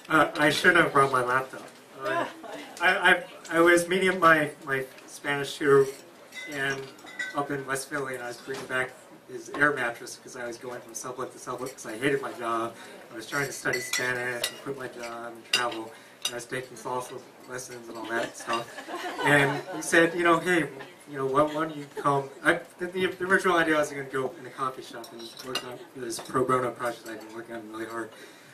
I shouldn't have brought my laptop. I was meeting my Spanish tutor and up in West Philly, and I was bringing back his air mattress because I was going from sublet to sublet because I hated my job. I was trying to study Spanish and quit my job and travel, and I was taking salsa lessons and all that stuff. And he said, hey, why don't you come? The original idea was going to go in a coffee shop and work on this pro bono project I've been working on really hard.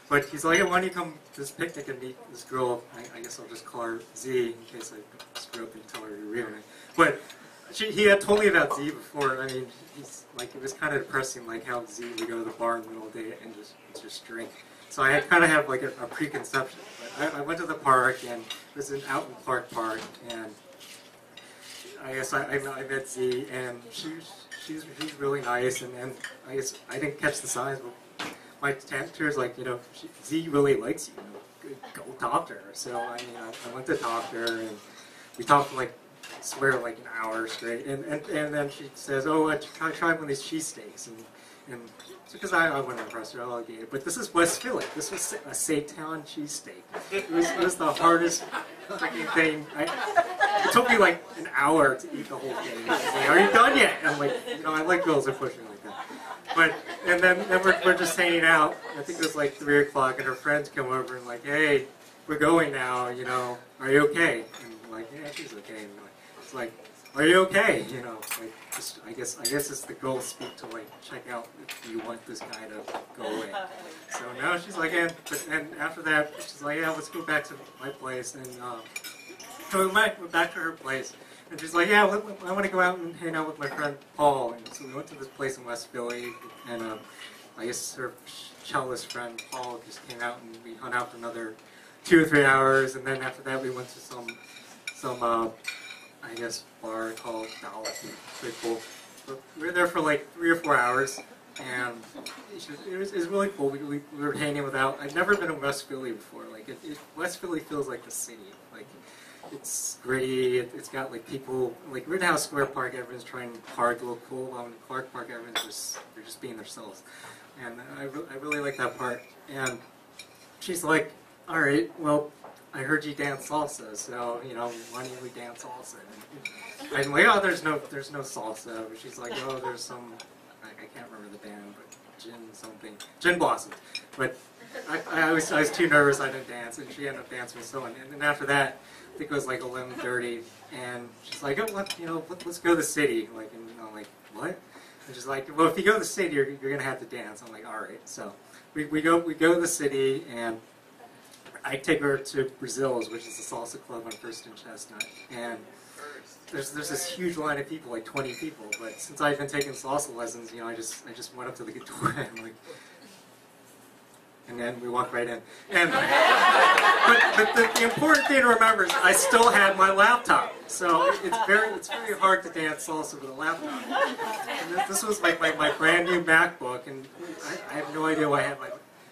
But he's like, hey, why don't you come to this picnic and meet this girl? I guess I'll just call her Z in case I screw up and tell her your real name. But he had told me about Z before. I mean, it was kind of depressing, like how Z would go to the bar in the middle of the day and just drink. So I kind of have like a preconception. But I went to the park, and it was out in Clark Park, and I guess I met Z, and she's really nice, and I guess I didn't catch the signs, but my tutor's like, Z really likes you, go talk to her. So I went to talk to her, and we talked for like an hour straight, and then she says, oh, try one of these cheesesteaks, and because I want to impress her, I'll get it. But this is West Philly. This was a Seitan cheesesteak. It was the hardest freaking thing. It took me like an hour to eat the whole thing. Like, are you done yet? And I'm like, I like girls that push me like that. But and then we're just hanging out. I think it was like 3 o'clock, and her friends come over and like, hey, we're going now. Are you okay? And I'm like, yeah, she's okay. And it's like, are you okay? Like, just, I guess it's the girl speak to like check out if you want this guy to go away. So now she's like, and after that she's like, yeah, let's go back to my place, and so we went back to her place, and she's like, yeah, I want to go out and hang out with my friend Paul, and so we went to this place in West Philly, and I guess her cellist friend Paul just came out, and we hung out for another 2 or 3 hours, and then after that we went to some I guess bar called Dollar. Pretty cool. But we were there for like 3 or 4 hours, and it was really cool. We were hanging without. I've never been in West Philly before. Like West Philly feels like the city. Like it's gritty. It's got like people like Rittenhouse Square Park. Everyone's trying hard to look cool. While in Clark Park, they're just being themselves. And I really like that part. And she's like, all right, well, I heard you dance salsa, so why don't we dance salsa? And I'm like, oh, there's no salsa. But she's like, oh, there's some, I can't remember the band, but Gin Blossoms. But I was too nervous, I didn't dance, and she ended up dancing with someone. And then after that, I think it was like 11:30, and she's like, oh, let's go to the city. Like, and I'm like, what? And she's like, well, if you go to the city, you're gonna have to dance. I'm like, all right. So we go to the city, and I take her to Brazil's, which is a salsa club on First and Chestnut, and there's this huge line of people, like 20 people. But since I've been taking salsa lessons, I just went up to the door and then we walked right in. And but the important thing to remember is I still had my laptop, so it's very hard to dance salsa with a laptop. And this was like my brand new MacBook, and I have no idea why I had my.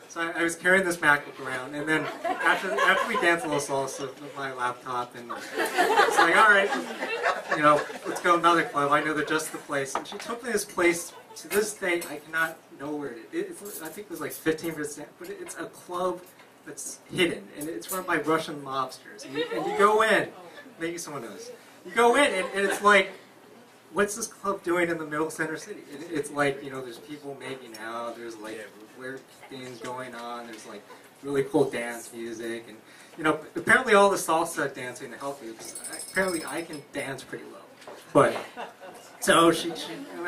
So I was carrying this MacBook around, and then after we danced a little salsa with my laptop, and it's like, all right, let's go to another club. I know they're just the place. And she took me to this place. To this day, I cannot know where it is. I think it was like 15%, but it's a club that's hidden, and it's run by Russian mobsters. And you go in, maybe someone knows. You go in, and it's like, what's this club doing in the middle of Center City? It's like, there's people making out, there's like weird things going on, there's like really cool dance music, and apparently all the salsa dancing helped me, because apparently I can dance pretty well. But, so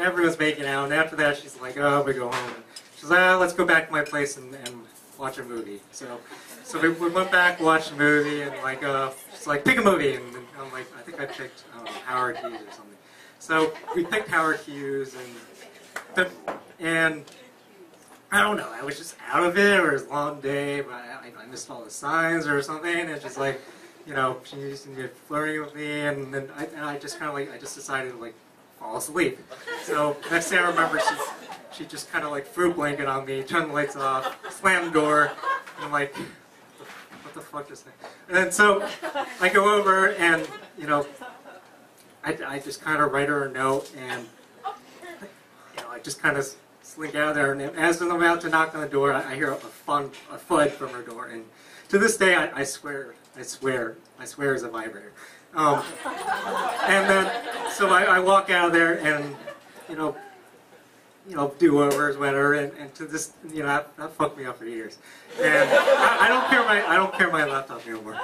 everyone's making out, and after that she's like, oh, we go home. And she's like, let's go back to my place and watch a movie. So we went back, watched a movie, and like, she's like, pick a movie, and I'm like, I think I picked Howard Hughes or something. So we picked Howard Hughes, and I don't know, I was just out of it, or it was a long day, but I missed all the signs or something, and she's like, she's flirting with me, and then I just kind of like, I just decided to like fall asleep. So next thing I remember, she just kind of like threw a blanket on me, turned the lights off, slammed the door, and I'm like, what the fuck is that? And then so I go over, and I just kind of write her a note, and I just kind of slink out of there, and as I'm about to knock on the door, I hear a thud from her door, and to this day, I swear it's a vibrator. And then, so I walk out of there, and do-overs, whatever, and to this, that fucked me up for years. And I don't care my laptop anymore.